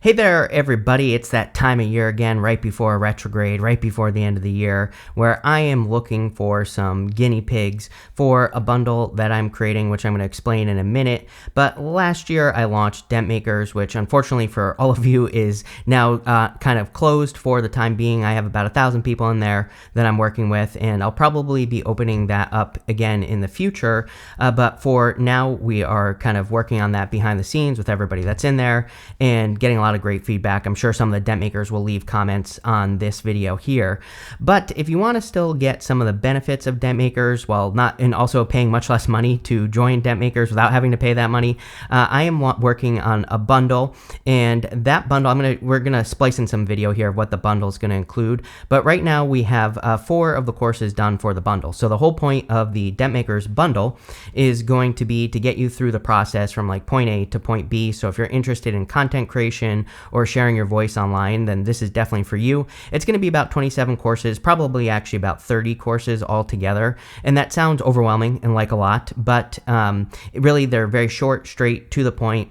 Hey there, everybody. It's that time of year again, right before retrograde, right before the end of the year, where I am looking for some guinea pigs for a bundle that I'm creating, which I'm going to explain in a minute. But last year I launched Dent Makers, which unfortunately for all of you is now kind of closed for the time being. I have about 1,000 people in there that I'm working with, and I'll probably be opening that up again in the future. But for now, we are kind of working on that behind the scenes with everybody that's in there and getting a lot of great feedback. I'm sure some of the Dent Makers will leave comments on this video here. But if you want to still get some of the benefits of Dent Makers while not, and also paying much less money to join Dent Makers without having to pay that money, I am working on a bundle, and that bundle, we're gonna splice in some video here of what the bundle is gonna include. But right now we have 4 of the courses done for the bundle. So the whole point of the Dent Makers bundle is going to be to get you through the process from like point A to point B. So if you're interested in content creation or sharing your voice online, then this is definitely for you. It's going to be about 27 courses, probably actually about 30 courses altogether. And that sounds overwhelming and like a lot, but really they're very short, straight to the point.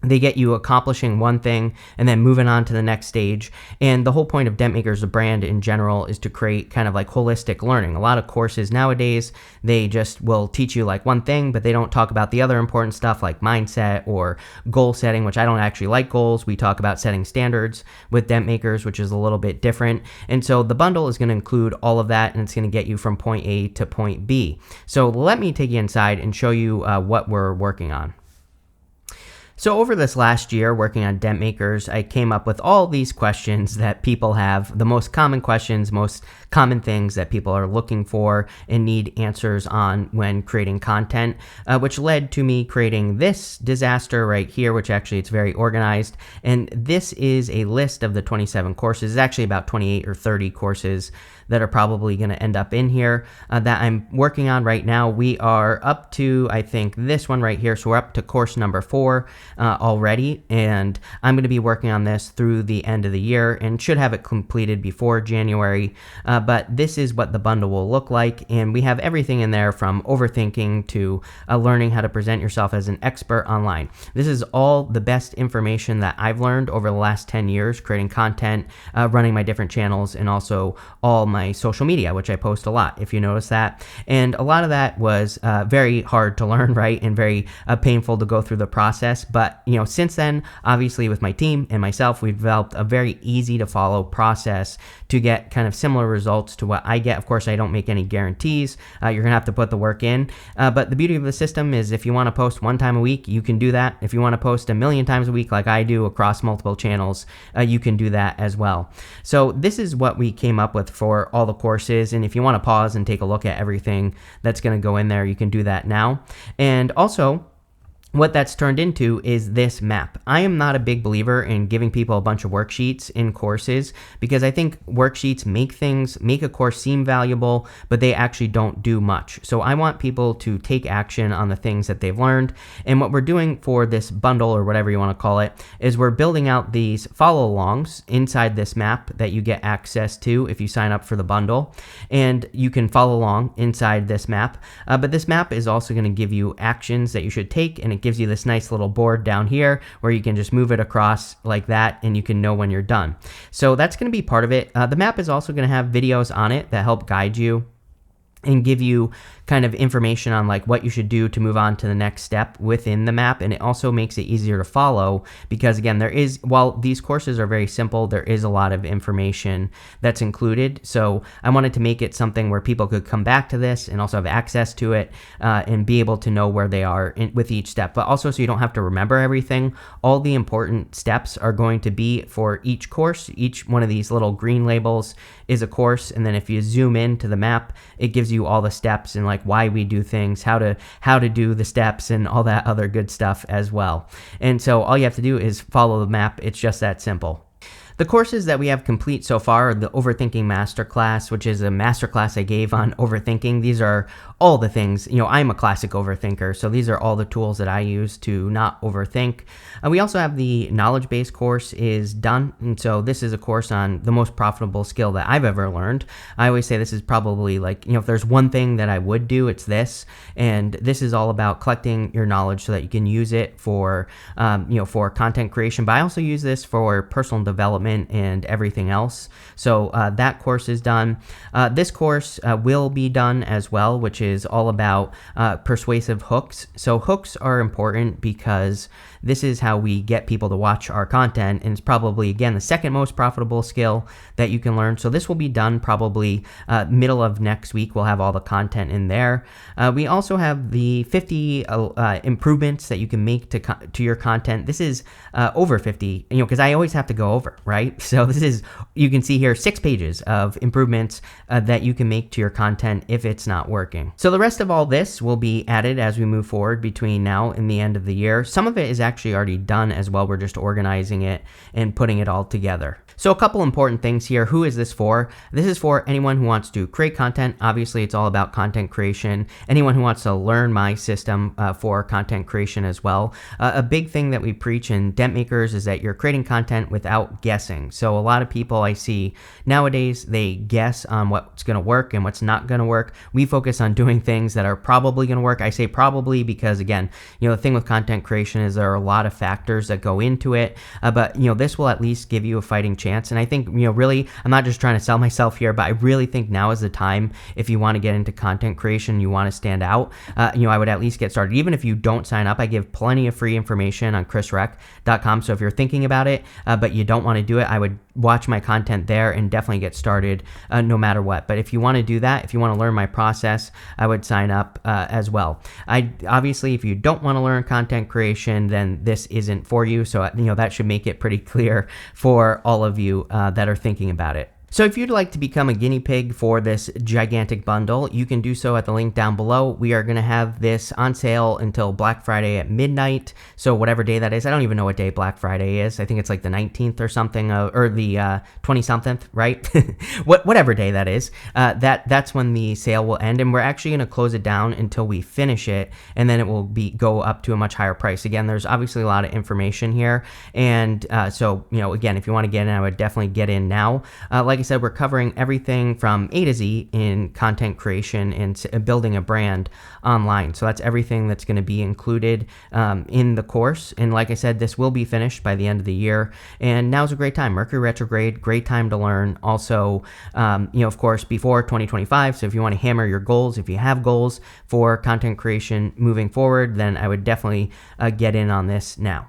They get you accomplishing one thing and then moving on to the next stage. And the whole point of Dent Makers, the brand in general, is to create kind of like holistic learning. A lot of courses nowadays, they just will teach you like one thing, but they don't talk about the other important stuff like mindset or goal setting, which I don't actually like goals. We talk about setting standards with Dent Makers, which is a little bit different. And so the bundle is going to include all of that, and it's going to get you from point A to point B. So let me take you inside and show you what we're working on. So over this last year working on Dent Makers, I came up with all these questions that people have, the most common questions, most common things that people are looking for and need answers on when creating content, which led to me creating this disaster right here, which actually it's very organized. And this is a list of the 27 courses. It's actually about 28 or 30 courses that are probably going to end up in here that I'm working on right now. We are up to, I think, this one right here. So we're up to course number 4 already, and I'm going to be working on this through the end of the year and should have it completed before January. But this is what the bundle will look like, and we have everything in there from overthinking to learning how to present yourself as an expert online. This is all the best information that I've learned over the last 10 years creating content, running my different channels, and also all my social media, which I post a lot, if you notice that. And a lot of that was very hard to learn, right? And very painful to go through the process. But, you know, since then, obviously with my team and myself, we've developed a very easy to follow process to get kind of similar results to what I get. Of course, I don't make any guarantees. You're going to have to put the work in. But the beauty of the system is if you want to post 1 time a week, you can do that. If you want to post 1,000,000 times a week like I do across multiple channels, you can do that as well. So this is what we came up with for all the courses. And if you want to pause and take a look at everything that's going to go in there, you can do that now. And also, what that's turned into is this map. I am not a big believer in giving people a bunch of worksheets in courses because I think worksheets make a course seem valuable, but they actually don't do much. So I want people to take action on the things that they've learned. And what we're doing for this bundle, or whatever you want to call it, is we're building out these follow-alongs inside this map that you get access to if you sign up for the bundle. And you can follow along inside this map. But this map is also going to give you actions that you should take, and it gives you this nice little board down here where you can just move it across like that and you can know when you're done. So that's going to be part of it. The map is also going to have videos on it that help guide you and give you kind of information on like what you should do to move on to the next step within the map. And it also makes it easier to follow because again, while these courses are very simple, there is a lot of information that's included. So I wanted to make it something where people could come back to this and also have access to it and be able to know where they are with each step, but also so you don't have to remember everything. All the important steps are going to be for each course. Each one of these little green labels is a course. And then if you zoom into the map, it gives you all the steps and like why we do things, how to do the steps and all that other good stuff as well. And so all you have to do is follow the map. It's just that simple. The courses that we have complete so far are the Overthinking Masterclass, which is a masterclass I gave on overthinking. These are all the things. I'm a classic overthinker, so these are all the tools that I use to not overthink. We also have the knowledge base course is done, and so this is a course on the most profitable skill that I've ever learned. I always say this is probably like, if there's one thing that I would do, it's this. And this is all about collecting your knowledge so that you can use it for, for content creation. But I also use this for personal development and everything else. So that course is done. This course will be done as well, which is all about persuasive hooks. So hooks are important because this is how we get people to watch our content, and it's probably, again, the second most profitable skill that you can learn. So this will be done probably middle of next week. We'll have all the content in there. We also have the 50 improvements that you can make to your content. This is over 50, because I always have to go over, right? So this is, you can see here, 6 pages of improvements that you can make to your content if it's not working. So the rest of all this will be added as we move forward between now and the end of the year. Some of it is actually already done as well. We're just organizing it and putting it all together. So a couple important things here. Who is this for? This is for anyone who wants to create content. Obviously, it's all about content creation. Anyone who wants to learn my system for content creation as well. A big thing that we preach in Dent Makers is that you're creating content without guessing. So a lot of people I see nowadays, they guess on what's going to work and what's not going to work. We focus on doing things that are probably going to work. I say probably because, again, the thing with content creation is there are a lot of factors that go into it. But this will at least give you a fighting chance. And I think, really, I'm not just trying to sell myself here, but I really think now is the time if you want to get into content creation, you want to stand out. I would at least get started. Even if you don't sign up, I give plenty of free information on chrisrec.com. So if you're thinking about it, but you don't want to do it, I would watch my content there and definitely get started no matter what. But if you want to do that, if you want to learn my process, I would sign up as well. Obviously, if you don't want to learn content creation, then this isn't for you. So, that should make it pretty clear for all of you that are thinking about it. So if you'd like to become a guinea pig for this gigantic bundle, you can do so at the link down below. We are going to have this on sale until Black Friday at midnight. So whatever day that is, I don't even know what day Black Friday is. I think it's like the 19th or something, or the 20-something, right? Whatever day that is, that's when the sale will end. And we're actually going to close it down until we finish it. And then it will go up to a much higher price. Again, there's obviously a lot of information here. And so, again, if you want to get in, I would definitely get in now. Like I said, we're covering everything from A to Z in content creation and building a brand online. So that's everything that's going to be included in the course. And like I said, this will be finished by the end of the year. And now's a great time. Mercury retrograde, great time to learn. Also, of course, before 2025. So if you want to hammer your goals, if you have goals for content creation moving forward, then I would definitely get in on this now.